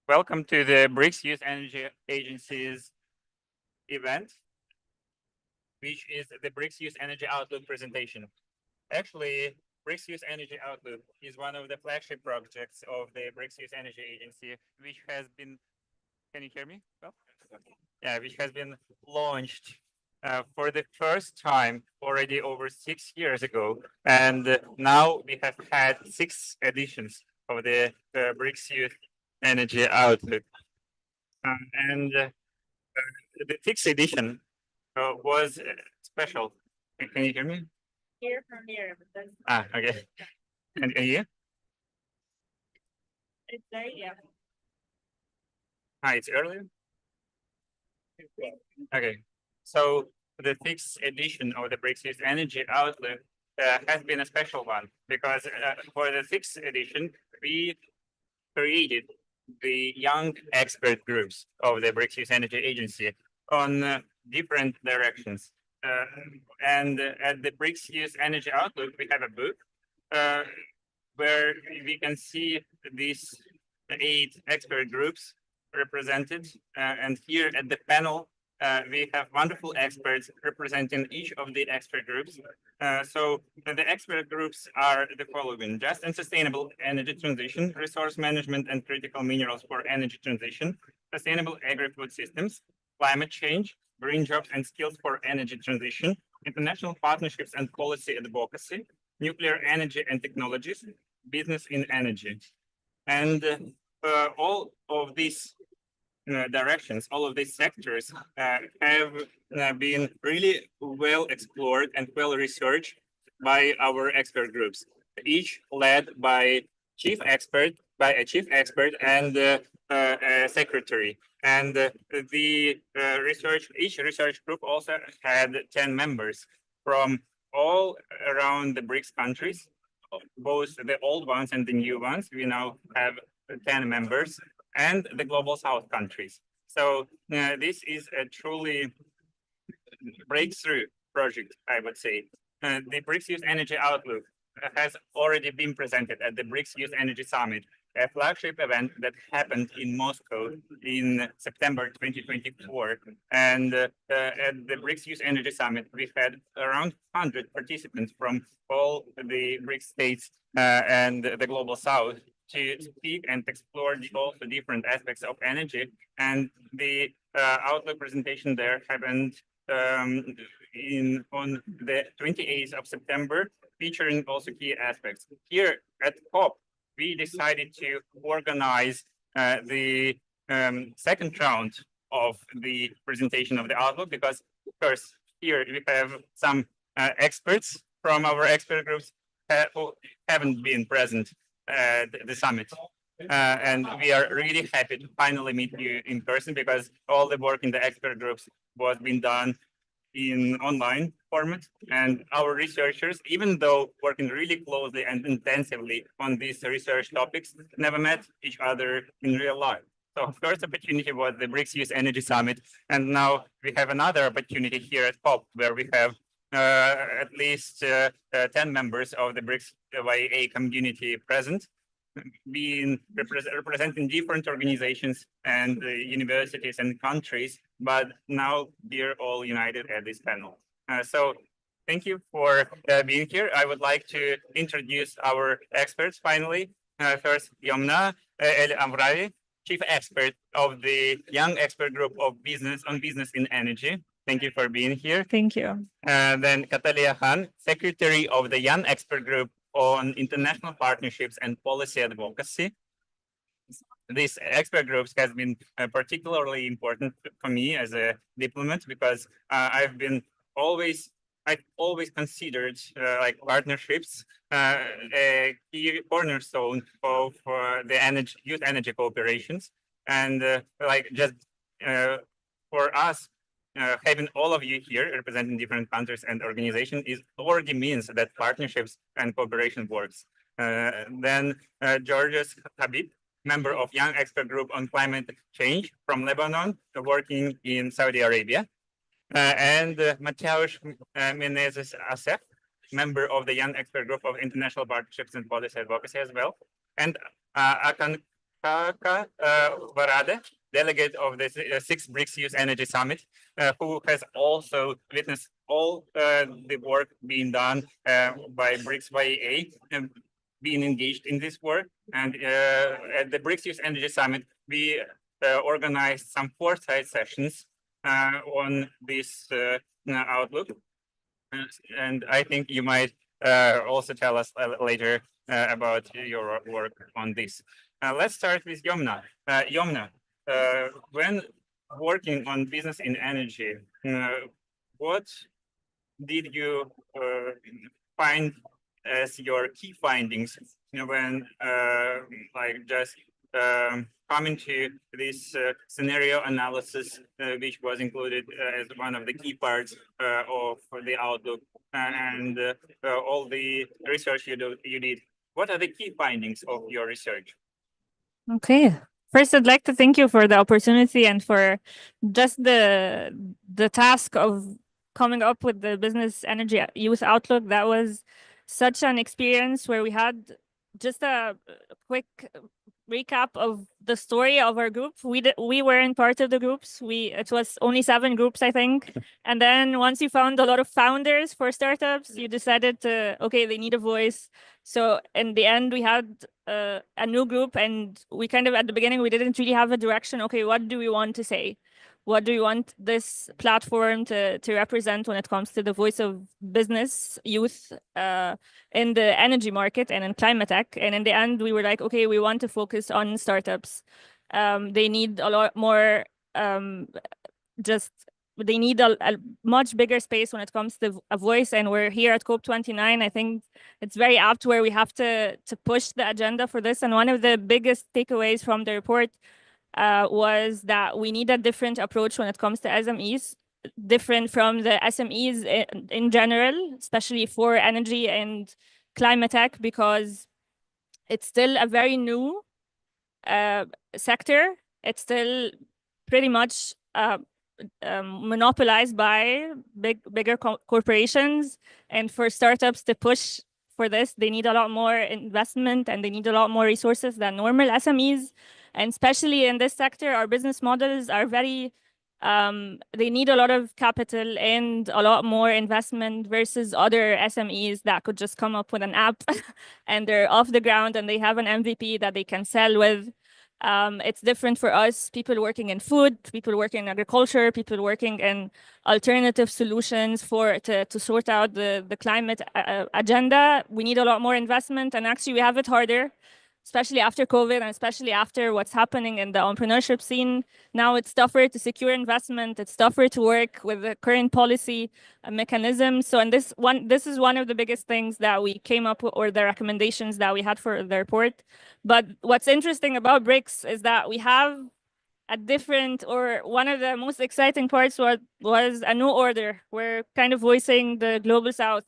Welcome to the BRICS Youth Energy Agency's event, which is the BRICS Youth Energy Outlook presentation. Actually, BRICS Youth Energy Outlook is one of the flagship projects of the BRICS Youth Energy Agency, which has been, can you hear me? Well, yeah, which has been launched for the first time already over 6 years ago. And now we have had 6 editions of the BRICS Youth Energy Outlook. And the 6th edition was special. Can you hear me? Here from here. Okay. And you? It's there, yeah. It's earlier? Okay. So the 6th edition of the BRICS Youth Energy Outlook has been a special one because for the 6th edition, we created the young expert groups of the BRICS Youth Energy Agency on different directions. And at the BRICS Youth Energy Outlook, we have a book where we can see these 8 expert groups represented. And here at the panel, we have wonderful experts representing each of the expert groups. So the expert groups are the following: just and sustainable energy transition, resource management and critical minerals for energy transition, sustainable agri-food systems, climate change, green jobs and skills for energy transition, international partnerships and policy advocacy, nuclear energy and technologies, business in energy. And all of these directions, all of these sectors have been really well explored and well researched by our expert groups, each led by a chief expert and a secretary. And each research group also had 10 members from all around the BRICS countries, both the old ones and the new ones. We now have 10 members, and the Global South countries. So this is a truly breakthrough project, I would say. The BRICS Youth Energy Outlook has already been presented at the BRICS Youth Energy Summit, a flagship event that happened in Moscow in September 2024. And at the BRICS Youth Energy Summit, we had around 100 participants from all the BRICS states and the Global South to speak and explore also different aspects of energy. And the Outlook presentation there happened on the 28th of September, featuring also key aspects. Here at COP, we decided to organize the second round of the presentation of the Outlook because first, here we have some experts from our expert groups who haven't been present at the summit. And we are really happy to finally meet you in person because all the work in the expert groups was being done in online format. And our researchers, even though working really closely and intensively on these research topics, never met each other in real life. So first opportunity was the BRICS Youth Energy Summit. And now we have another opportunity here at COP where we have at least 10 members of the BRICS YEA community present, being representing different organizations and universities and countries, but now we're all united at this panel. So thank you for being here. I would like to introduce our experts finally. First, Yomna El Amravi, Chief Expert of the Young Expert Group of Business on Business in Energy. Thank you for being here. Thank you. Then Katalia Khan, Secretary of the Young Expert Group on International Partnerships and Policy Advocacy. This expert groups has been particularly important for me as a diplomat because I've always considered like partnerships a key cornerstone of the youth energy cooperations, and like just for us. Having all of you here representing different countries and organizations already means that partnerships and cooperation works. Then Georges Habib, member of Young Expert Group on Climate Change from Lebanon, working in Saudi Arabia. And Mateusz Menezes Asef, member of the Young Expert Group of International Partnerships and Policy Advocacy as well. And Akan Kaka Varade, delegate of the sixth BRICS Youth Energy Summit, who has also witnessed all the work being done by BRICS YEA and being engaged in this work. And at the BRICS Youth Energy Summit, we organized some 4 side sessions on this outlook. And I think you might also tell us later about your work on this. Let's start with Yomna. Yomna, when working on business in energy, what did you find as your key findings when like just coming to this scenario analysis, which was included as one of the key parts of the outlook and all the research you did? What are the key findings of your research? Okay. First, I'd like to thank you for the opportunity and for just the task of coming up with the Business Energy Youth Outlook. That was such an experience where we had just a quick recap of the story of our group. We weren't part of the groups. It was only 7 groups, I think. And then once you found a lot of founders for startups, you decided okay, they need a voice. So in the end, we had a new group, and we kind of, at the beginning, we didn't really have a direction. Okay, what do we want to say? What do we want this platform to represent when it comes to the voice of business, youth, in the energy market and in climate tech? And in the end, we were like, okay, we want to focus on startups. They need a lot more, they need a much bigger space when it comes to a voice. And we're here at COP29. I think it's very apt where we have to push the agenda for this. And one of the biggest takeaways from the report was that we need a different approach when it comes to SMEs, different from the SMEs in general, especially for energy and climate tech, because it's still a very new sector. It's still pretty much monopolized by bigger corporations. And for startups to push for this, they need a lot more investment and they need a lot more resources than normal SMEs. And especially in this sector, our business models are very, they need a lot of capital and a lot more investment versus other SMEs that could just come up with an app and they're off the ground and they have an MVP that they can sell with. It's different for us, people working in food, people working in agriculture, people working in alternative solutions to sort out the climate agenda. We need a lot more investment, and actually we have it harder, especially after COVID and especially after what's happening in the entrepreneurship scene. Now it's tougher to secure investment. It's tougher to work with the current policy mechanism. So, and this is one of the biggest things that we came up with, or the recommendations that we had for the report. But what's interesting about BRICS is that we have a different, or one of the most exciting parts was a new order. We're kind of voicing the global south.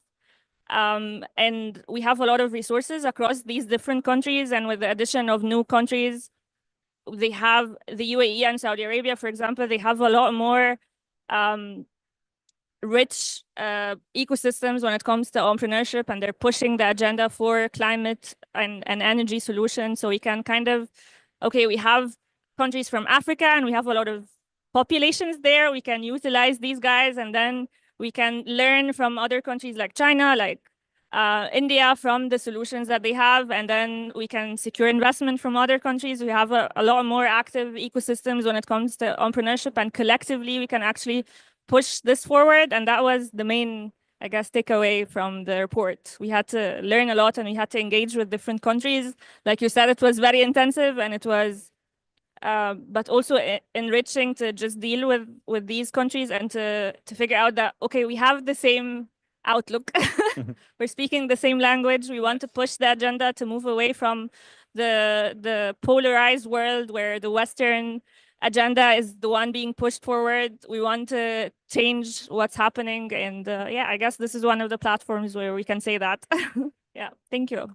And we have a lot of resources across these different countries. And with the addition of new countries, they have the UAE and Saudi Arabia, for example, they have a lot more rich ecosystems when it comes to entrepreneurship, and they're pushing the agenda for climate and energy solutions. So we can kind of, okay, we have countries from Africa and we have a lot of populations there. We can utilize these guys, and then we can learn from other countries like China, like India, from the solutions that they have, and then we can secure investment from other countries. We have a lot more active ecosystems when it comes to entrepreneurship, and collectively we can actually push this forward. And that was the main, I guess, takeaway from the report. We had to learn a lot and we had to engage with different countries. Like you said, it was very intensive, and it was but also enriching to just deal with these countries and to figure out that, okay, we have the same outlook. We're speaking the same language. We want to push the agenda to move away from the polarized world where the Western agenda is the one being pushed forward. We want to change what's happening. And yeah, I guess this is one of the platforms where we can say that. Yeah, thank you.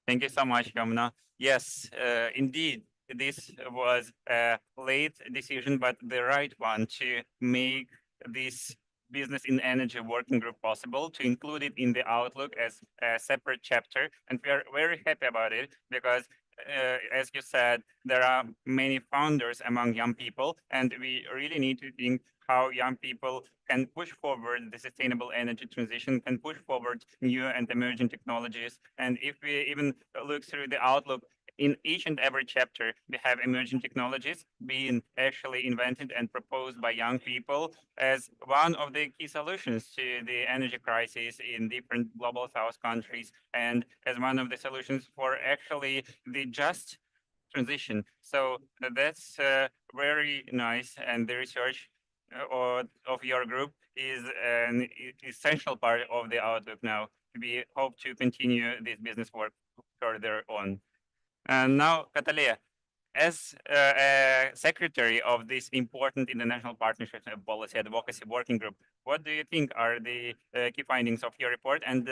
Thank you so much, Yomna. Yes, indeed, this was a late decision, but the right one to make this business in energy working group possible, to include it in the outlook as a separate chapter. And we are very happy about it, because as you said, there are many founders among young people, and we really need to think how young people can push forward the sustainable energy transition, can push forward new and emerging technologies. And if we even look through the outlook, in each and every chapter, we have emerging technologies being actually invented and proposed by young people as one of the key solutions to the energy crisis in different global south countries, and as one of the solutions for actually the just transition. So that's very nice, and the research of your group is an essential part of the outlook now. We hope to continue this business work further on. And now, Catalia, as a secretary of this important international partnerships and policy advocacy working group, what do you think are the key findings of your report, and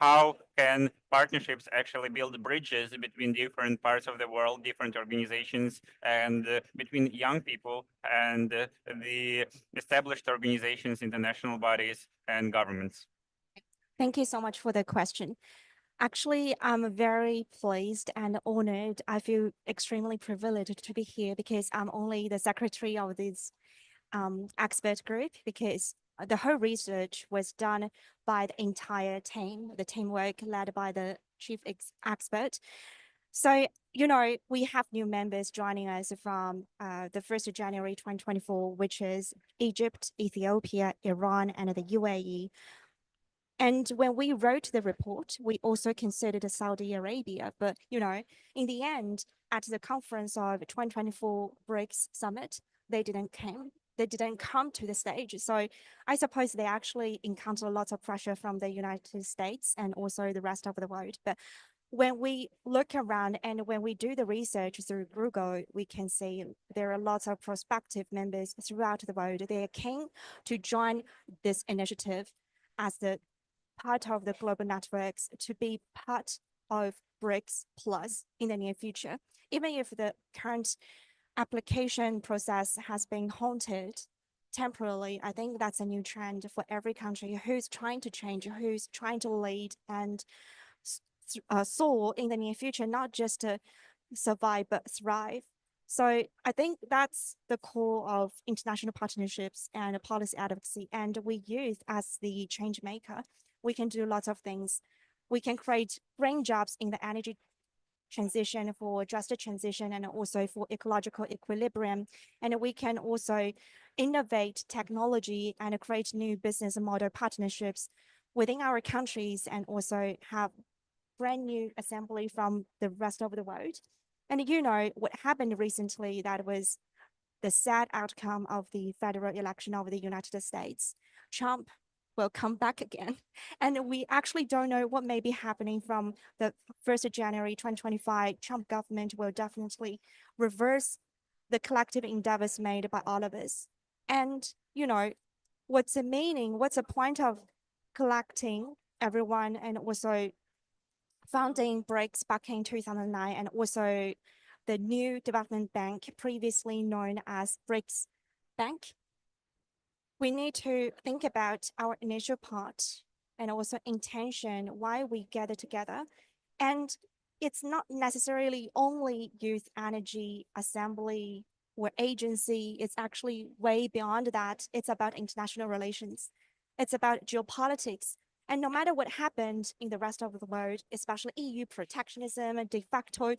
how can partnerships actually build bridges between different parts of the world, different organizations, and between young people and the established organizations, international bodies, and governments? Thank you so much for the question. Actually, I'm very pleased and honored. I feel extremely privileged to be here because I'm only the secretary of this expert group, because the whole research was done by the entire team, the teamwork led by the chief expert. So, we have new members joining us from the 1st of January 2024, which is Egypt, Ethiopia, Iran, and the UAE. And when we wrote the report, we also considered Saudi Arabia. But, in the end, at the conference of 2024 BRICS Summit, they didn't come. They didn't come to the stage. So I suppose they actually encountered lots of pressure from the United States and also the rest of the world. But when we look around and when we do the research through Google, we can see there are lots of prospective members throughout the world. They are keen to join this initiative as the part of the global networks, to be part of BRICS Plus in the near future. Even if the current application process has been halted temporarily, I think that's a new trend for every country who's trying to change, who's trying to lead and soar in the near future, not just to survive, but thrive. So I think that's the core of international partnerships and policy advocacy. And we youth as the change maker, we can do lots of things. We can create green jobs in the energy transition, for just a transition, and also for ecological equilibrium. And we can also innovate technology and create new business model partnerships within our countries, and also have brand new assembly from the rest of the world. And what happened recently, that was the sad outcome of the federal election of the United States. Trump will come back again. And we actually don't know what may be happening from the 1st of January 2025. Trump government will definitely reverse the collective endeavors made by all of us. And, what's the meaning? What's the point of collecting everyone and also founding BRICS back in 2009, and also the new development bank, previously known as BRICS Bank? We need to think about our initial part and also intention, why we gather together. And it's not necessarily only Youth Energy Assembly or agency. It's actually way beyond that. It's about international relations. It's about geopolitics. And no matter what happened in the rest of the world, especially EU protectionism and de facto,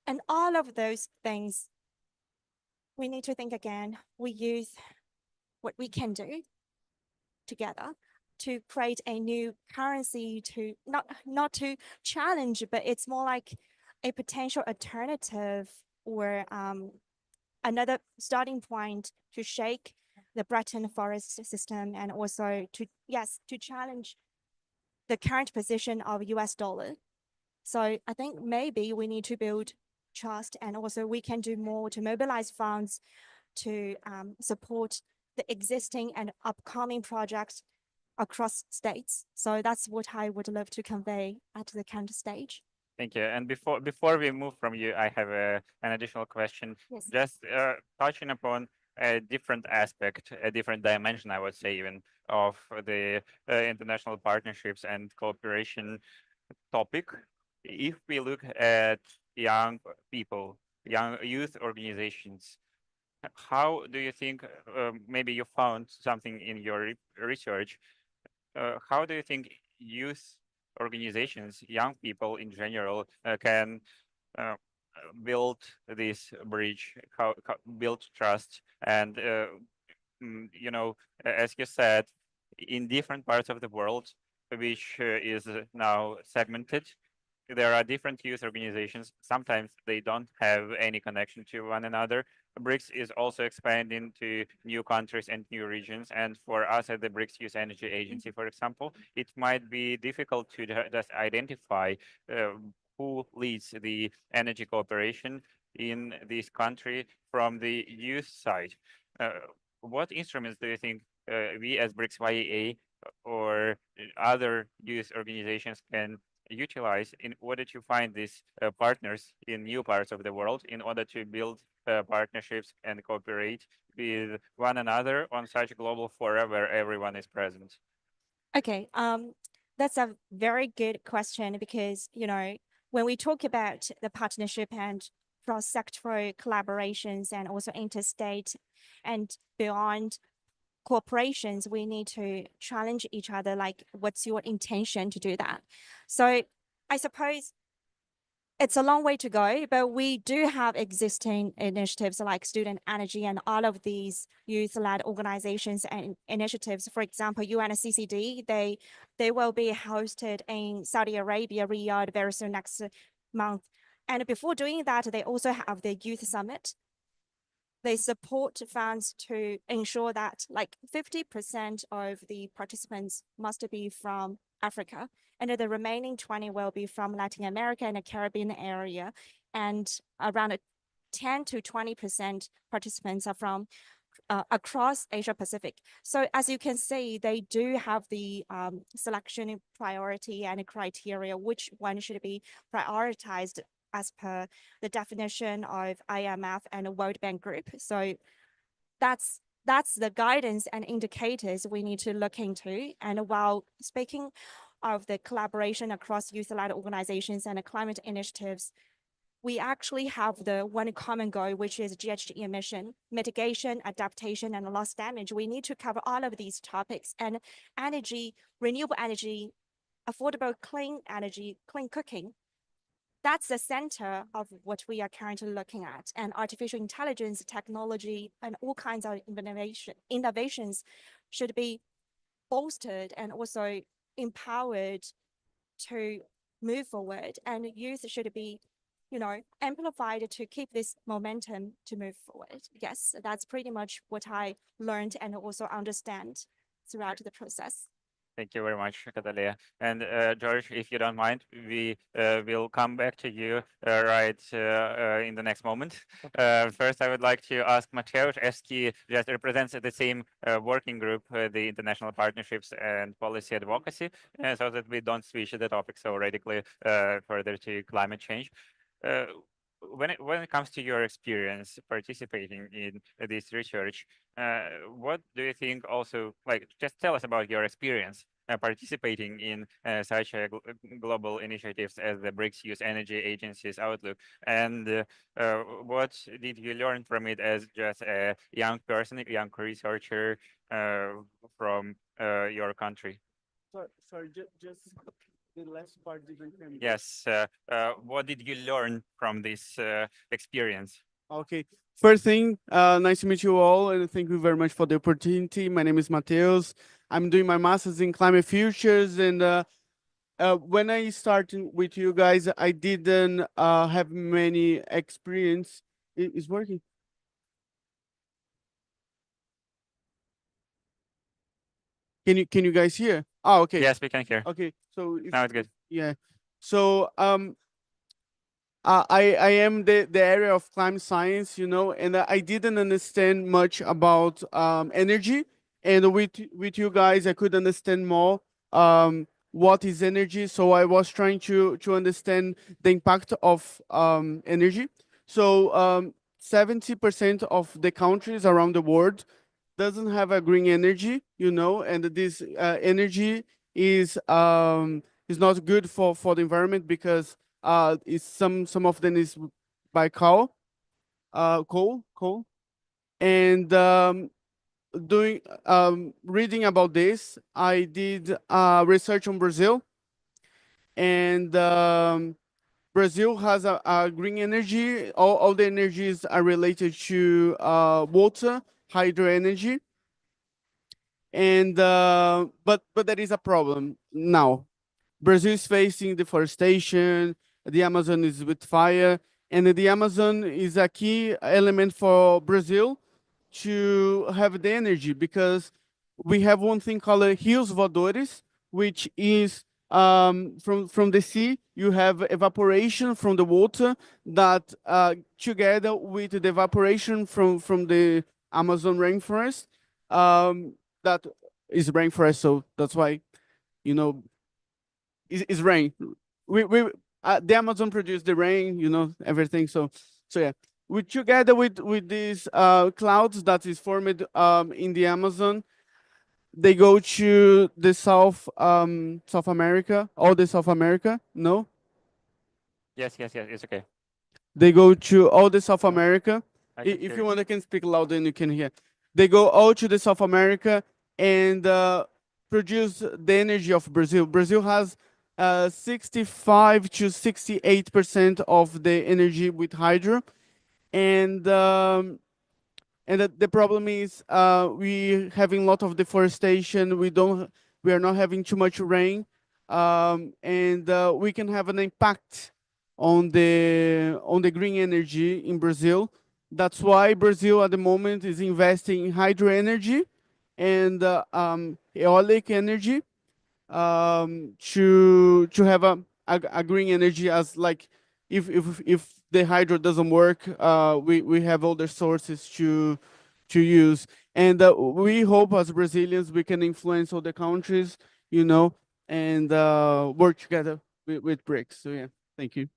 and all of those things, we need to think again. We use what we can do together to create a new currency, to not to challenge, but it's more like a potential alternative, or another starting point to shake the Bretton Forest system, and also to challenge the current position of US dollar. So I think maybe we need to build trust, and also we can do more to mobilize funds to support the existing and upcoming projects across states. So that's what I would love to convey at the current stage. Thank you. And before we move from you, I have an additional question. Yes. Just touching upon a different aspect, a different dimension, I would say, even, of the international partnerships and cooperation topic. If we look at young people, young youth organizations. How do you think, maybe you found something in your research, how do you think youth organizations, young people in general, can uh, build this bridge, how build trust, and you know, as you said, in different parts of the world, which is now segmented, there are different youth organizations. Sometimes they don't have any connection to one another. BRICS is also expanding to new countries and new regions. And for us at the BRICS Youth Energy Agency, for example, it might be difficult to just identify who leads the energy cooperation in this country from the youth side. Uh, what instruments do you think we as BRICS YEA or other youth organizations can utilize in order to find these partners in new parts of the world, in order to build partnerships and cooperate with one another on such a global forum where everyone is present? Okay, that's a very good question because, when we talk about the partnership and cross-sectoral collaborations and also interstate and beyond corporations, we need to challenge each other, like, what's your intention to do that? So I suppose it's a long way to go, but we do have existing initiatives like student energy and all of these youth-led organizations and initiatives. For example, UNCCD, they will be hosted in Saudi Arabia, Riyadh, very soon next month. And before doing that, they also have the Youth Summit. They support funds to ensure that like 50% of the participants must be from Africa, and the remaining 20 will be from Latin America and the Caribbean area, and around 10 to 20% participants are from across Asia Pacific. So as you can see, they do have the selection priority and criteria, which one should be prioritized as per the definition of IMF and World Bank Group. So that's the guidance and indicators we need to look into. And while speaking of the collaboration across youth-led organizations and climate initiatives, we actually have the one common goal, which is GHG emission, mitigation, adaptation, and loss damage. We need to cover all of these topics, and energy, renewable energy, affordable clean energy, clean cooking. That's the center of what we are currently looking at. And artificial intelligence, technology, and all kinds of innovations should be bolstered and also empowered to move forward. And youth should be, amplified to keep this momentum to move forward. Yes, that's pretty much what I learned and also understand throughout the process. Thank you very much, Catalea. And George, if you don't mind, we will come back to you in the next moment. First, I would like to ask Mateusz, as he just represents the same working group, the International Partnerships and Policy Advocacy, so that we don't switch the topic so radically further to climate change. When it comes to your experience participating in this research, what do you think also, like, just tell us about your experience participating in such global initiatives as the BRICS Youth Energy Agency's Outlook, and what did you learn from it as just a young person, a young researcher from your country? Sorry, just the last part didn't come. Yes, what did you learn from this experience? Okay. First thing, nice to meet you all, and thank you very much for the opportunity. My name is Mateus. I'm doing my master's in climate futures, and when I started with you guys, I didn't have many experience. It's working. Can you guys hear? Oh, okay. Yes, we can hear. Okay, so Now it's good. yeah. So I am the area of climate science, and I didn't understand much about energy. And with you guys, I could understand more what is energy. So I was trying to understand the impact of energy. So 70% of the countries around the world doesn't have a green energy, and this energy is not good for the environment because is some of them is by coal, and doing reading about this, I did research on Brazil, and Brazil has a green energy. All the energies are related to water, hydro energy, and but there is a problem now. Brazil is facing deforestation. The Amazon is with fire, and the Amazon is a key element for Brazil to have the energy, because we have one thing called rios voadores, which is from the sea. You have evaporation from the water that together with the evaporation from the Amazon rainforest, that is rainforest, so that's why, you know, is rain. We the Amazon produce the rain, you know, everything. So yeah, we together with these clouds that is formed in the Amazon, they go to the South America, all the South America. No, Yes, it's okay. they go to all the South America. I can If hear you want, I can speak louder and you can hear. They go all to the South America and produce the energy of Brazil. Brazil has 65 to 68% of the energy with hydro, and the problem is we having a lot of deforestation. We are not having too much rain, and we can have an impact on the green energy in Brazil. That's why Brazil at the moment is investing in hydro energy and aeolic energy, to have a green energy, as like if the hydro doesn't work, we have other sources to use, and we hope as Brazilians we can influence other countries, you know, and work together with BRICS. So yeah, thank you.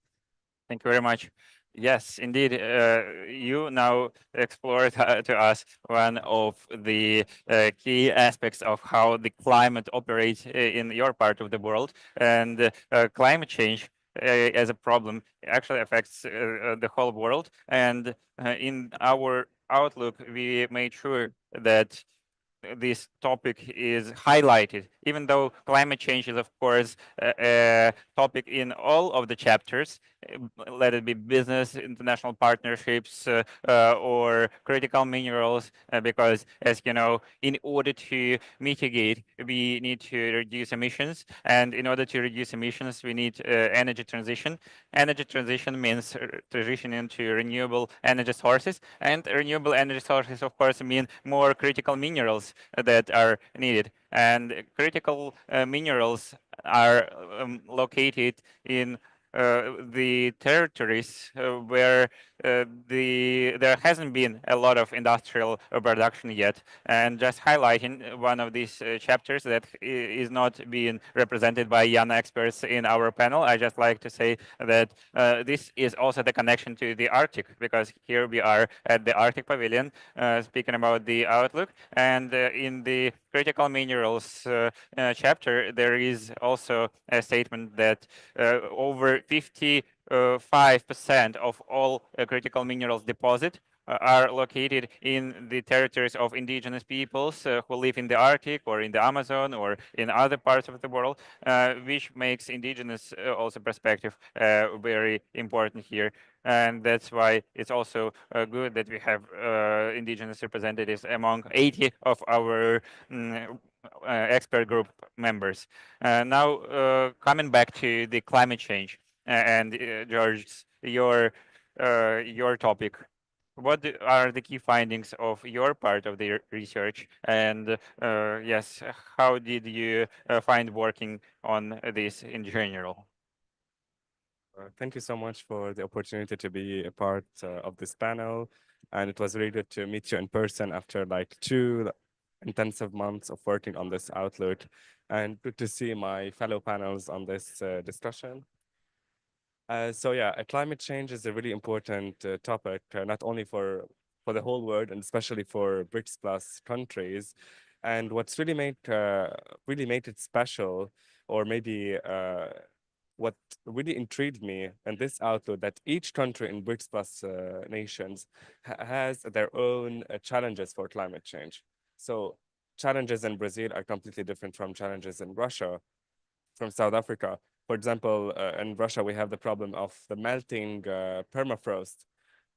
Thank you very much. Yes, indeed. You now explored to us one of the key aspects of how the climate operates in your part of the world, and climate change as a problem actually affects the whole world. And in our outlook, we made sure that this topic is highlighted, even though climate change is, of course, a topic in all of the chapters, let it be business, international partnerships, or critical minerals, because, as you know, in order to mitigate, we need to reduce emissions. And in order to reduce emissions, we need energy transition. Energy transition means transition into renewable energy sources. And renewable energy sources, of course, mean more critical minerals that are needed. And critical minerals are located in the territories where there hasn't been a lot of industrial production yet. And just highlighting one of these chapters that is not being represented by young experts in our panel, I just like to say that this is also the connection to the Arctic, because here we are at the Arctic Pavilion speaking about the outlook. And in the critical minerals chapter, there is also a statement that over 55% of all critical minerals deposit are located in the territories of indigenous peoples who live in the Arctic or in the Amazon or in other parts of the world, which makes indigenous also perspective very important here. And that's why it's also good that we have indigenous representatives among 80 of our expert group members. Now, coming back to the climate change, and George, your topic. What are the key findings of your part of the research? And yes, how did you find working on this in general? Thank you so much for the opportunity to be a part of this panel. And it was really good to meet you in person after like 2 intensive months of working on this outlook. And good to see my fellow panels on this discussion. So yeah, climate change is a really important topic, not only for the whole world and especially for BRICS plus countries. And what's really made it special, or maybe what really intrigued me in this outlook that each country in BRICS plus nations has their own challenges for climate change. So challenges in Brazil are completely different from challenges in Russia, from South Africa. For example, in Russia, we have the problem of the melting permafrost.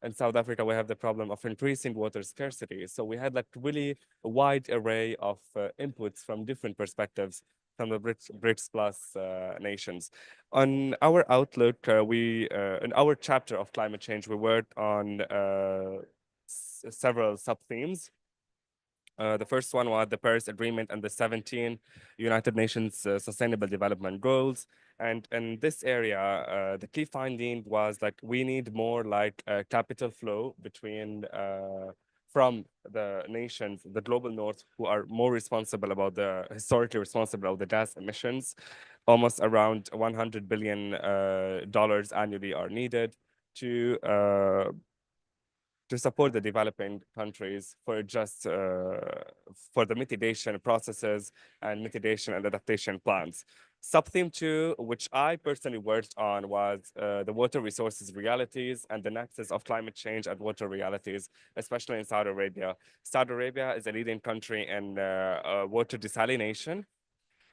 In South Africa, we have the problem of increasing water scarcity. So we had like really a wide array of inputs from different perspectives from the BRICS plus nations. On our outlook, in our chapter of climate change, we worked on several sub-themes. The first one was the Paris Agreement and the 17 United Nations Sustainable Development Goals. And in this area, the key finding was like we need more like capital flow between from the nations, the global north, who are more responsible about historically responsible of the gas emissions. Almost around $100 billion annually are needed to support the developing countries for just for the mitigation processes and mitigation and adaptation plans. Sub-theme 2, which I personally worked on, was the water resources realities and the nexus of climate change and water realities, especially in Saudi Arabia. Saudi Arabia is a leading country in water desalination,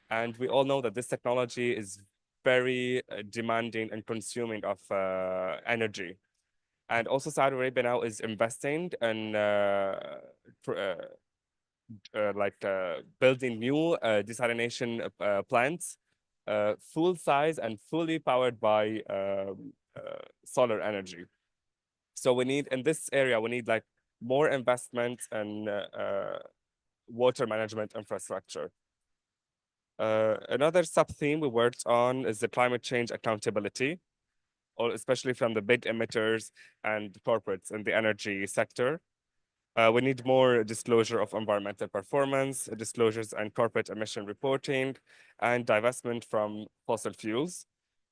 and we all know that this technology is very demanding and consuming of energy. And also Saudi Arabia now is investing in building new desalination plants, full size and fully powered by solar energy. So we need, in this area, we need like more investment in water management infrastructure. Another sub-theme we worked on is the climate change accountability, or especially from the big emitters and corporates in the energy sector. We need more disclosure of environmental performance, disclosures and corporate emission reporting, and divestment from fossil fuels.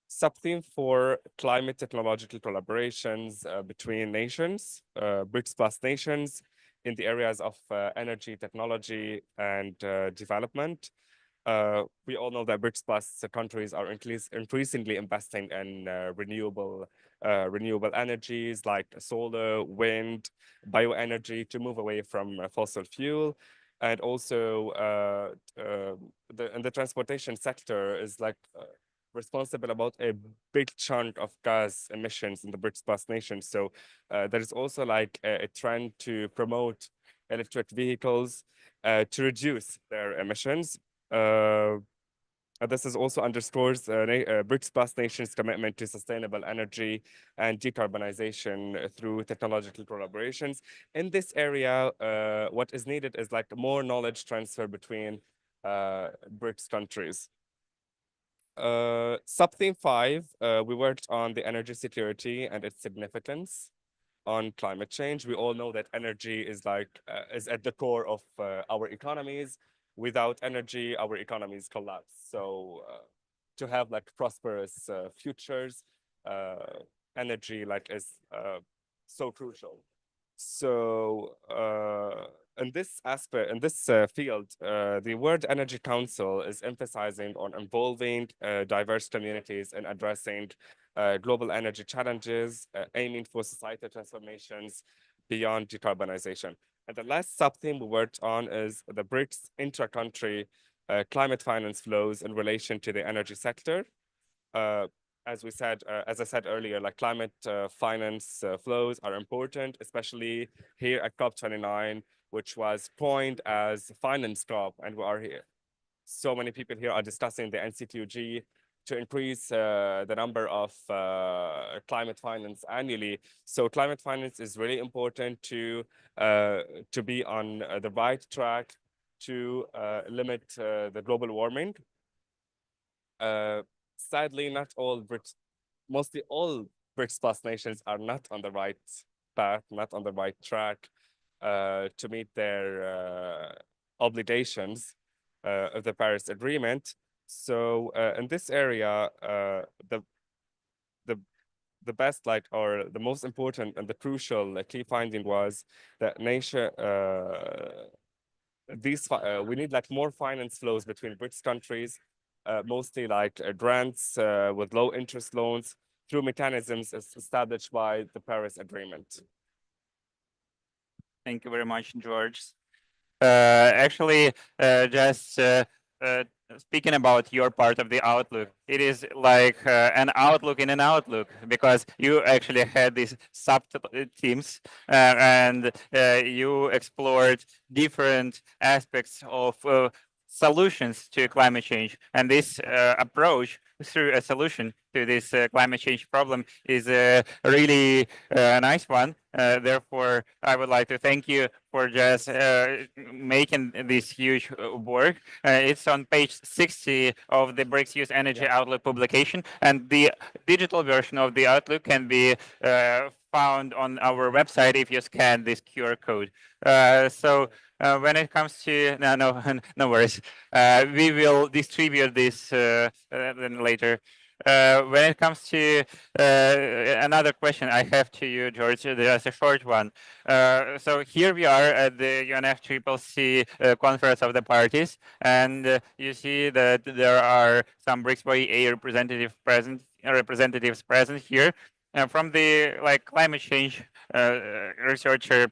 Sub-theme for climate technological collaborations between nations, BRICS plus nations, in the areas of energy technology and development. We all know that BRICS plus countries are increasingly investing in renewable energies like solar, wind, bioenergy to move away from fossil fuel. And also in the transportation sector is like responsible about a big chunk of gas emissions in the BRICS plus nations. So there is also like a trend to promote electric vehicles to reduce their emissions. This is also underscores BRICS plus nations' commitment to sustainable energy and decarbonization through technological collaborations. In this area, what is needed is like more knowledge transfer between BRICS countries. Sub-theme 5, we worked on the energy security and its significance on climate change. We all know that energy is like is at the core of our economies. Without energy, our economies collapse. So to have like prosperous futures, energy like is so crucial. So in this aspect, in this field, the World Energy Council is emphasizing on involving diverse communities in addressing global energy challenges, aiming for societal transformations beyond decarbonization. And the last sub-theme we worked on is the BRICS intra-country climate finance flows in relation to the energy sector. As I said earlier, like climate finance flows are important, especially here at COP29, which was coined as Finance COP, and we are here. So many people here are discussing the NCTUG to increase the number of climate finance annually. So climate finance is really important to be on the right track to limit the global warming. Sadly, not all BRICS, mostly all BRICS plus nations are not on the right path, not on the right track to meet their obligations of the Paris Agreement. So in this area, the best like or the most important and the crucial key finding was that we need like more finance flows between BRICS countries mostly like grants with low interest loans through mechanisms established by the Paris Agreement. Thank you very much, George. Actually, just speaking about your part of the outlook, it is like an outlook in an outlook, because you actually had these sub teams and you explored different aspects of solutions to climate change. And this approach through a solution to this climate change problem is a really nice one. Therefore, I would like to thank you for just making this huge work. It's on page 60 of the BRICS Youth Energy Outlook publication, and the digital version of the Outlook can be found on our website if you scan this QR code. When it comes to no worries, we will distribute this then later. When it comes to another question I have to you, George, there's a short one. So here we are at the UNFCCC Conference of the Parties, and you see that there are some BRICS YEA representatives present here. From the climate change researcher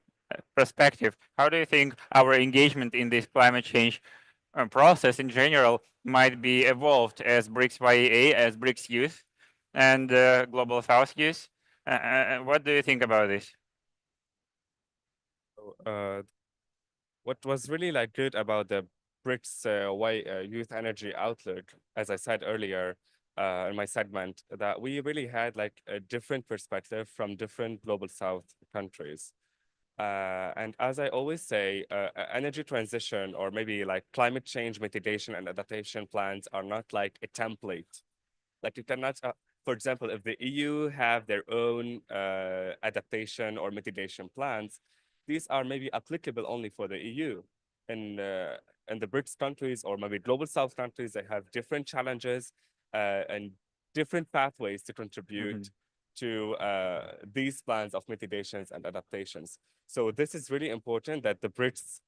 perspective, how do you think our engagement in this climate change process in general might be evolved as BRICS YEA, as BRICS Youth, and Global South Youth? What do you think about this? What was really good about the BRICS Youth Energy Outlook, as I said earlier in my segment, that we really had a different perspective from different Global South countries. And as I always say, energy transition or maybe climate change mitigation and adaptation plans are not like a template. You cannot, for example, if the EU have their own adaptation or mitigation plans, these are maybe applicable only for the EU. In the BRICS countries or maybe Global South countries, they have different challenges and different pathways to contribute to these plans of mitigations and adaptations. So this is really important that the BRICS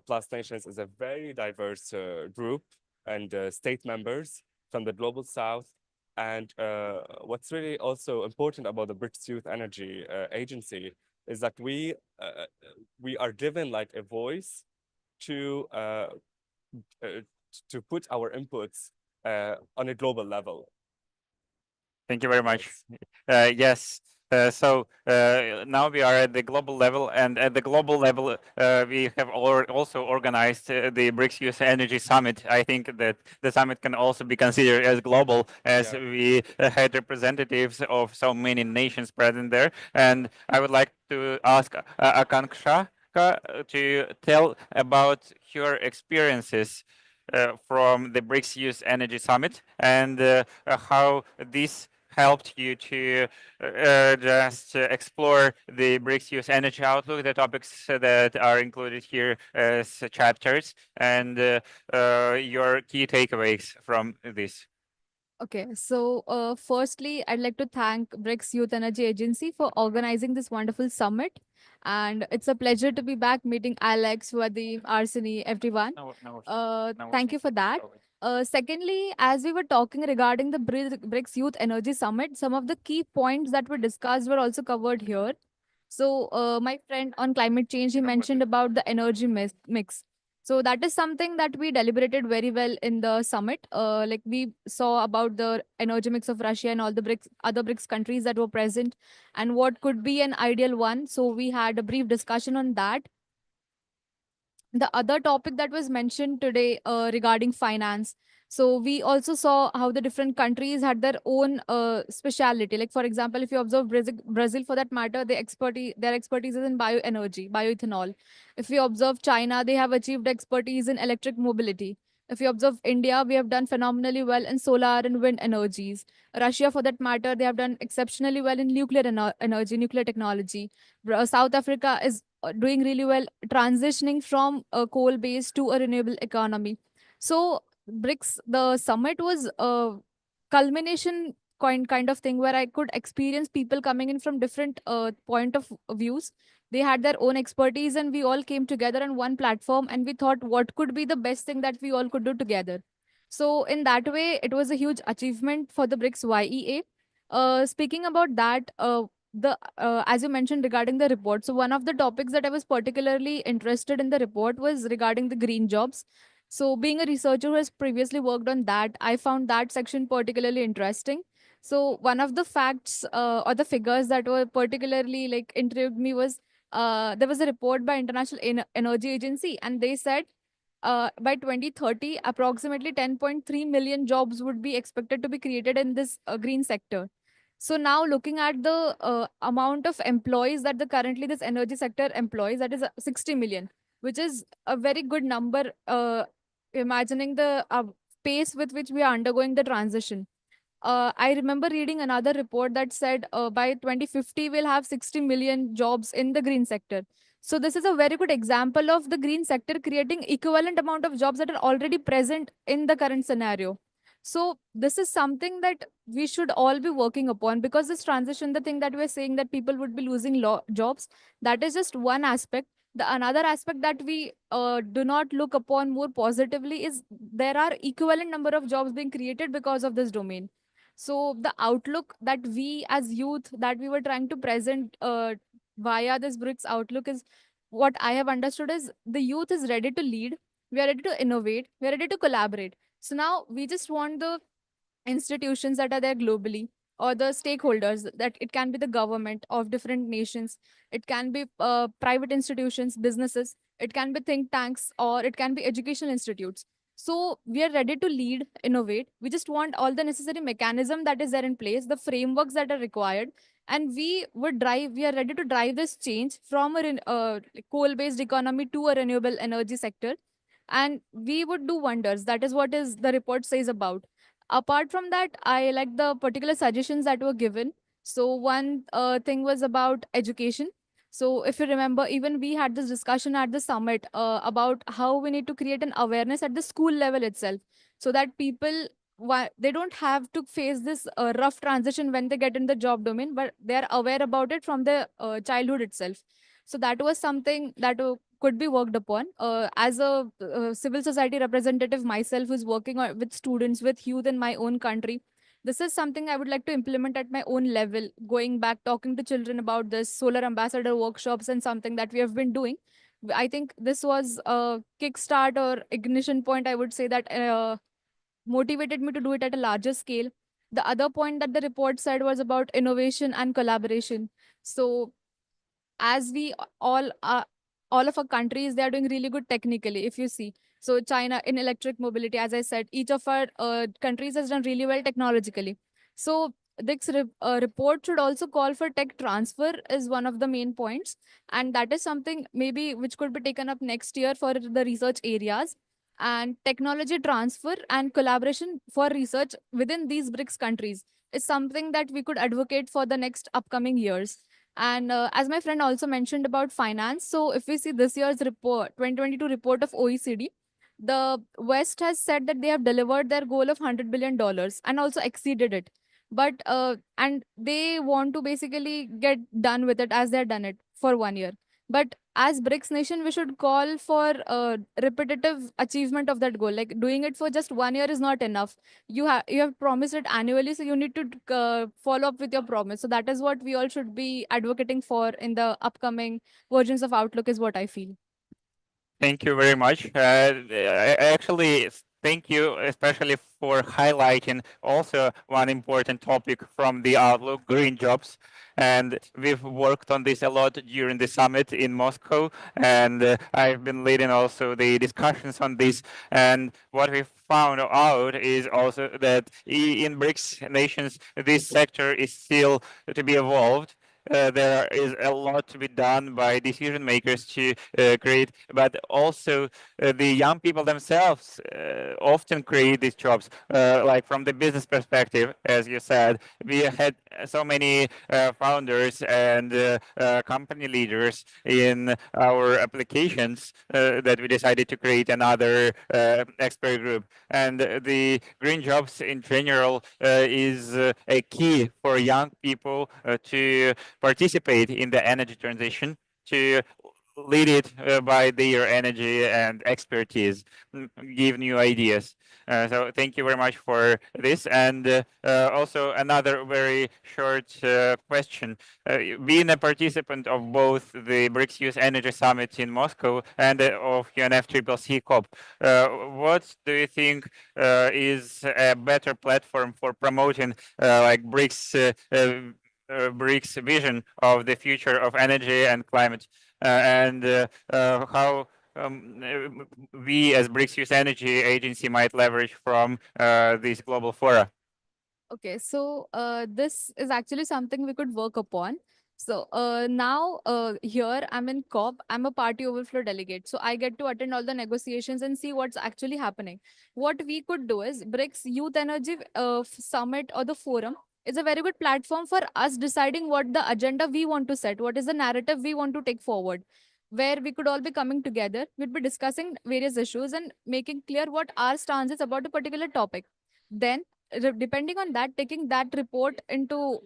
plus nations is a very diverse group and state members from the Global South. And what's really also important about the BRICS Youth Energy Agency is that we are given a voice to put our inputs on a global level. Thank you very much. Yes. So now we are at the global level, and at the global level, we have also organized the BRICS Youth Energy Summit. I think that the summit can also be considered as global, as we had representatives of so many nations present there. And I would like to ask Akanksha to tell about her experiences from the BRICS Youth Energy Summit, and how this helped you to just explore the BRICS Youth Energy Outlook, the topics that are included here as chapters, and your key takeaways from this. Okay, so firstly, I'd like to thank BRICS Youth Energy Agency for organizing this wonderful summit. And it's a pleasure to be back meeting Alex, Vadim, Arseny, everyone. Thank you for that. Secondly, as we were talking regarding the BRICS Youth Energy Summit, some of the key points that were discussed were also covered here. So my friend on climate change, he mentioned about the energy mix. So that is something that we deliberated very well in the summit. We saw about the energy mix of Russia and all the other BRICS countries that were present and what could be an ideal one. So we had a brief discussion on that. The other topic that was mentioned today regarding finance. So we also saw how the different countries had their own speciality. Like for example, if you observe Brazil for that matter, their expertise is in bioenergy, bioethanol. If you observe China, they have achieved expertise in electric mobility. If you observe India, we have done phenomenally well in solar and wind energies. Russia, for that matter, they have done exceptionally well in nuclear energy, nuclear technology. South Africa is doing really well transitioning from a coal base to a renewable economy. So BRICS, the summit was a culmination kind of thing where I could experience people coming in from different point of views. They had their own expertise and we all came together on one platform and we thought what could be the best thing that we all could do together. So in that way, it was a huge achievement for the BRICS YEA. Speaking about that, the as you mentioned regarding the report, so one of the topics that I was particularly interested in the report was regarding the green jobs. So being a researcher who has previously worked on that, I found that section particularly interesting. So one of the facts or the figures that were particularly like intrigued me was there was a report by International Energy Agency, and they said by 2030, approximately 10.3 million jobs would be expected to be created in this green sector. So now looking at the amount of employees that the currently this energy sector employs, that is 60 million, which is a very good number, imagining the pace with which we are undergoing the transition. I remember reading another report that said by 2050 we'll have 60 million jobs in the green sector. So this is a very good example of the green sector creating equivalent amount of jobs that are already present in the current scenario. So this is something that we should all be working upon, because this transition, the thing that we're saying that people would be losing jobs, that is just one aspect. The another aspect that we do not look upon more positively is there are equivalent number of jobs being created because of this domain. So the outlook that we as youth that we were trying to present via this BRICS outlook is, what I have understood is, the youth is ready to lead, we are ready to innovate, we are ready to collaborate. So now we just want the institutions that are there globally, or the stakeholders, that it can be the government of different nations, it can be private institutions, businesses, it can be think tanks, or it can be educational institutes. So we are ready to lead, innovate, we just want all the necessary mechanism that is there in place, the frameworks that are required, and we are ready to drive this change from a coal based economy to a renewable energy sector, and we would do wonders. That is what is the report says about. Apart from that, I like the particular suggestions that were given. So one thing was about education. So if you remember, even we had this discussion at the summit about how we need to create an awareness at the school level itself, so that people, they don't have to face this rough transition when they get in the job domain, but they are aware about it from their childhood itself. So that was something that could be worked upon. As a civil society representative myself, who's working with students, with youth in my own country, this is something I would like to implement at my own level. Going back, talking to children about this solar ambassador workshops and something that we have been doing. I think this was a kickstart or ignition point, I would say, that motivated me to do it at a larger scale. The other point that the report said was about innovation and collaboration. So as we all are, all of our countries, they are doing really good technically, if you see. So China in electric mobility, as I said, each of our countries has done really well technologically. So this report should also call for tech transfer is one of the main points, and that is something maybe which could be taken up next year for the research areas. And technology transfer and collaboration for research within these BRICS countries is something that we could advocate for the next upcoming years. And as my friend also mentioned about finance, so if we see this year's report, 2022 report of OECD, the West has said that they have delivered their goal of $100 billion and also exceeded it. But and they want to basically get done with it as they've done it for 1 year. But as BRICS nation, we should call for repetitive achievement of that goal. Like doing it for just 1 year is not enough. You have promised it annually, so you need to follow up with your promise. So that is what we all should be advocating for in the upcoming versions of Outlook, is what I feel. Thank you very much. Actually, thank you especially for highlighting also one important topic from the Outlook, green jobs. And we've worked on this a lot during the summit in Moscow. And I've been leading also the discussions on this. And what we found out is also that in BRICS nations, this sector is still to be evolved. There is a lot to be done by decision makers to create, but also the young people themselves often create these jobs. Like from the business perspective, as you said, we had so many founders and company leaders in our applications that we decided to create another expert group. And the green jobs in general is a key for young people to participate in the energy transition, to lead it by their energy and expertise, give new ideas. So thank you very much for this. And also another very short question. Being a participant of both the BRICS Youth Energy Summit in Moscow and of UNFCCC COP, what do you think is a better platform for promoting like BRICS vision of the future of energy and climate, and how we as BRICS Youth Energy Agency might leverage from these global fora? Okay, so this is actually something we could work upon. So now here I'm in COP, I'm a party overflow delegate. So I get to attend all the negotiations and see what's actually happening. What we could do is BRICS Youth Energy Summit or the forum is a very good platform for us deciding what the agenda we want to set, what is the narrative we want to take forward, where we could all be coming together, we'd be discussing various issues and making clear what our stance is about a particular topic. Then depending on that, taking that report into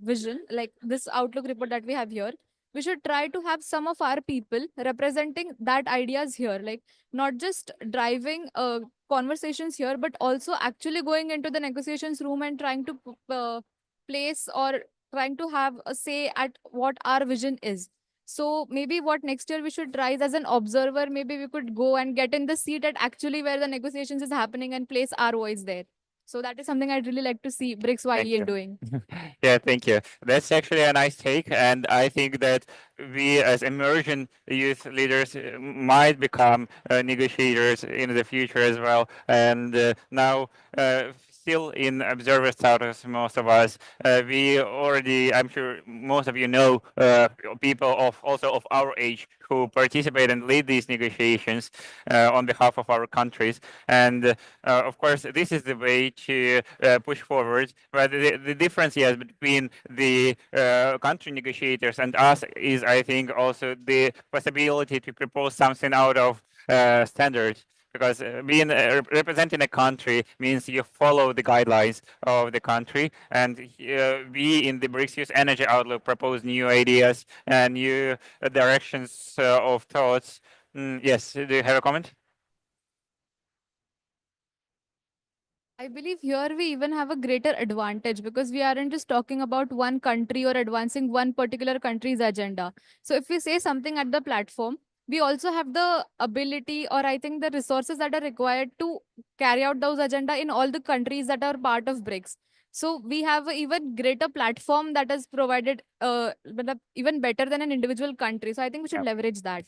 vision, like this outlook report that we have here, we should try to have some of our people representing that ideas here, like not just driving conversations here, but also actually going into the negotiations room and trying to place or trying to have a say at what our vision is. So maybe what next year we should try is as an observer, maybe we could go and get in the seat at actually where the negotiations is happening and place our voice there. So that is something I'd really like to see BRICS Thank YEA you. doing. Yeah, thank you. That's actually a nice take, and I think that we, as emerging youth leaders, might become negotiators in the future as well. And now, still in observer status, most of us, we already, I'm sure most of you know, people of also of our age who participate and lead these negotiations on behalf of our countries. And of course, this is the way to push forward. But the difference, yes, between the country negotiators and us is, I think, also the possibility to propose something out of standards. Because being representing a country means you follow the guidelines of the country, and we in the BRICS Youth Energy Outlook propose new ideas and new directions of thoughts. Yes, do you have a comment? I believe here we even have a greater advantage because we aren't just talking about one country or advancing one particular country's agenda. So if we say something at the platform, we also have the ability or I think the resources that are required to carry out those agenda in all the countries that are part of BRICS. So we have an even greater platform that is provided even better than an individual country. So I think we should leverage that.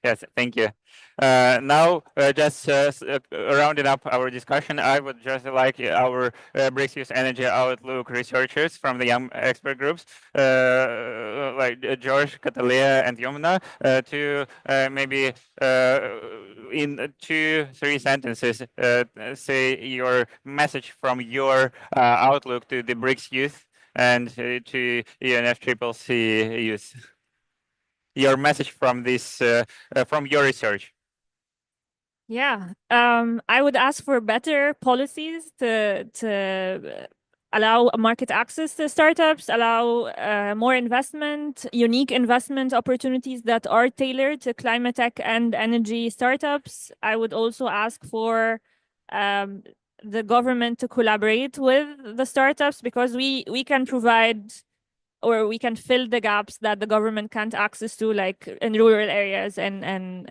Yes, thank you. Now, just rounding up our discussion, I would just like our BRICS Youth Energy Outlook researchers from the young expert groups, like George, Catalea, and Yomna, to maybe in 2-3 sentences say your message from your outlook to the BRICS youth and to UNFCCC youth. Your message from this from your research. Yeah, I would ask for better policies to allow market access to startups, allow more investment, unique investment opportunities that are tailored to climate tech and energy startups. I would also ask for the government to collaborate with the startups because we can provide or we can fill the gaps that the government can't access to, like in rural areas and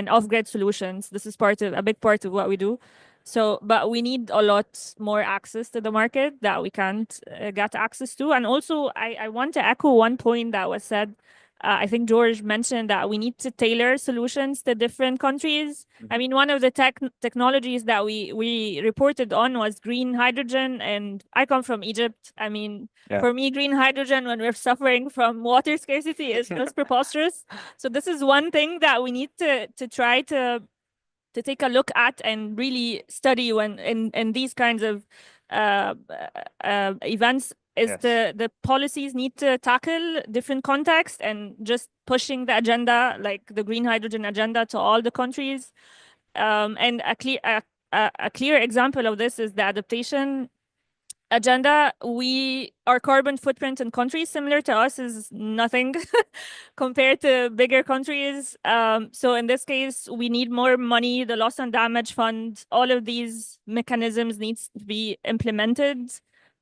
off-grid solutions. This is a big part of what we do. So, but we need a lot more access to the market that we can't get access to. And also, I want to echo one point that was said. I think George mentioned that we need to tailor solutions to different countries. I mean, one of the technologies that we reported on was green hydrogen, and I come from Egypt. I mean, for me, green hydrogen when we're suffering from water scarcity is just preposterous. So this is one thing that we need to try to take a look at and really study when in these kinds of events is the policies need to tackle different contexts and just pushing the agenda, like the green hydrogen agenda, to all the countries. And a clear example of this is the adaptation agenda, our carbon footprint in countries similar to us is nothing compared to bigger countries. So in this case, we need more money. The loss and damage fund, all of these mechanisms needs to be implemented,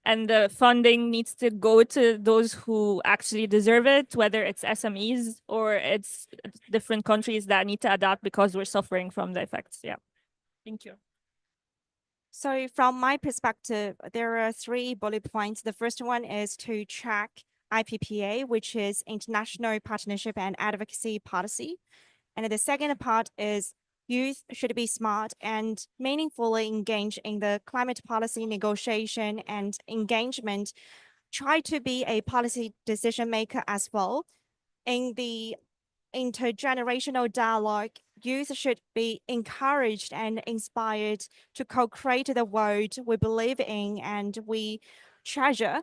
and the funding needs to go to those who actually deserve it, whether it's SMEs or it's different countries that need to adapt because we're suffering from the effects. Yeah. Thank you. So from my perspective, there are 3 bullet points. The first one is to track IPPA, which is International Partnership and Advocacy Policy. And the second part is youth should be smart and meaningfully engaged in the climate policy negotiation and engagement. Try to be a policy decision maker as well. In the intergenerational dialogue, youth should be encouraged and inspired to co-create the world we believe in and we treasure.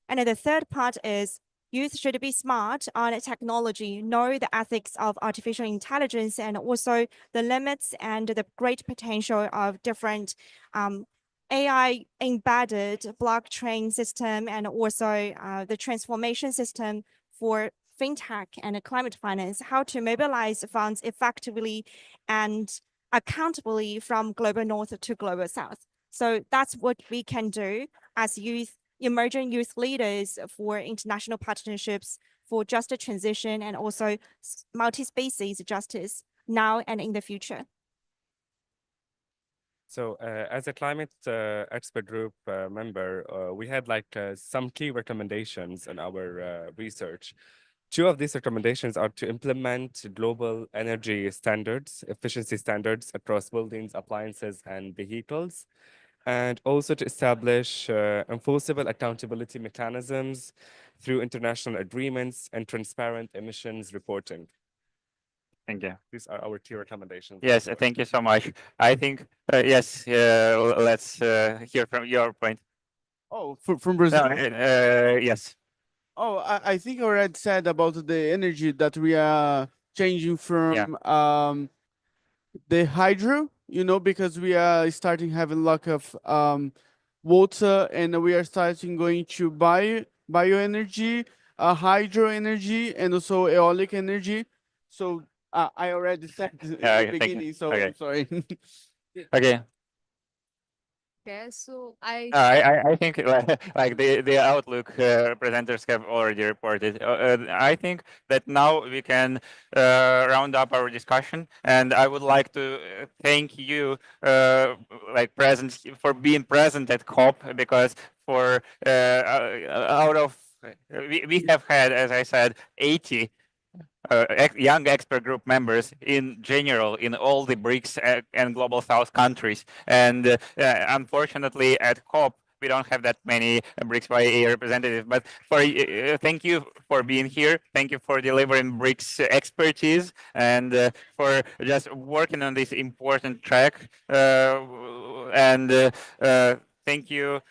And then the third part is youth should be smart on technology, know the ethics of artificial intelligence and also the limits and the great potential of different AI embedded blockchain system and also the transformation system for fintech and climate finance, how to mobilize funds effectively and accountably from global north to global south. So that's what we can do as emerging youth leaders for international partnerships for just a transition and also multi-species justice now and in the future. So as a climate expert group member, we had some key recommendations in our research. 2 of these recommendations are to implement global energy standards, efficiency standards across buildings, appliances, and vehicles, and also to establish enforceable accountability mechanisms through international agreements and transparent emissions reporting. Thank you. These are our key recommendations. Yes, thank you so much. I think, yes, let's hear from your point. Oh, from Brazil. Yes. Oh, I think I already said about the energy that we are changing from the hydro, because we are starting having lack of water, and we are starting going to bioenergy, hydro energy, and also aeolic energy. So I already said in the Thank you. beginning, so Okay. I'm sorry. Okay. Okay, so I I think like the Outlook presenters have already reported. I think that now we can round up our discussion, and I would like to thank you for being present at COP, because for out of we have had, as I said, 80 young expert group members in general in all the BRICS and Global South countries. And unfortunately, at COP, we don't have that many BRICS YEA representatives. But thank you for being here. Thank you for delivering BRICS expertise and for just working on this important track. Thank you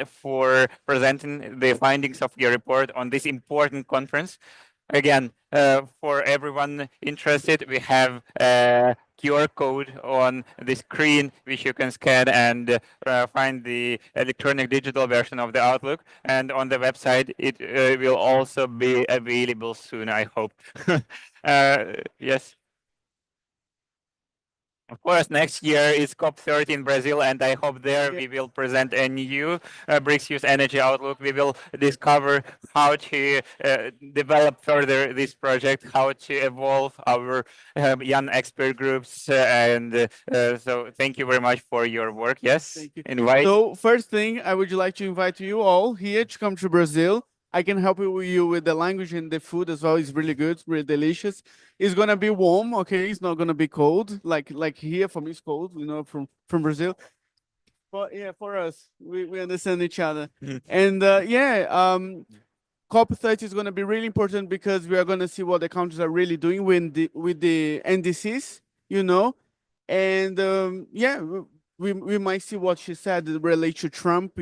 for presenting the findings of your report on this important conference. Again, for everyone interested, we have a QR code on the screen, which you can scan and find the electronic digital version of the Outlook. And on the website, it will also be available soon, I hope. Yes. Of course, next year is COP30 in Brazil, and I hope there we will present a new BRICS Youth Energy Outlook. We will discover how to develop further this project, how to evolve our young expert groups. So thank you very much for your work. Yes, Thank you. invite. So first thing, I would like to invite you all here to come to Brazil. I can help you with the language and the food as well. It's really good, really delicious. It's gonna be warm, okay? It's not gonna be cold like here. For me, it's cold, from Brazil. But yeah, for us, we understand each other. And COP30 is gonna be really important because we are gonna see what the countries are really doing with the NDCs, and we might see what she said relate to Trump.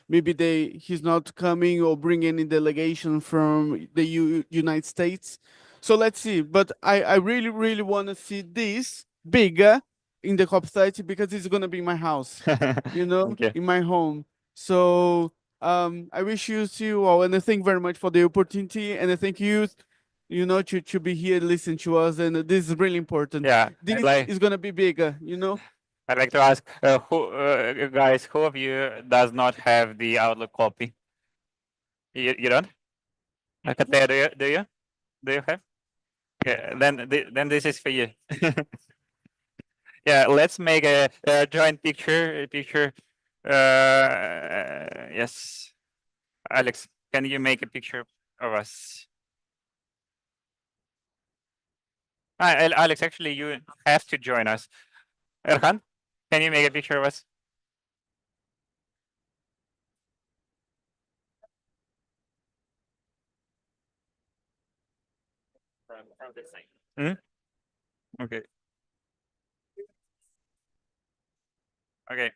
Maybe he's not coming or bringing any delegation from the United States. So let's see. But I really, really want to see this bigger in the COP30 because it's gonna be my house, Thank you. in my home. So I wish you see you all, and I thank very much for the opportunity, and I thank you, to be here, listen to us, and this is really important. Yeah, This like is gonna be bigger, I'd like to ask, who of you does not have the Outlook copy? You don't? Kataya, do you have? Okay, then this is for you. Yeah, let's make a joint picture. Yes, Alex, can you make a picture of us? Alex, actually, you have to join us. Erhan, can you make a picture of us? From this side. Okay. Okay.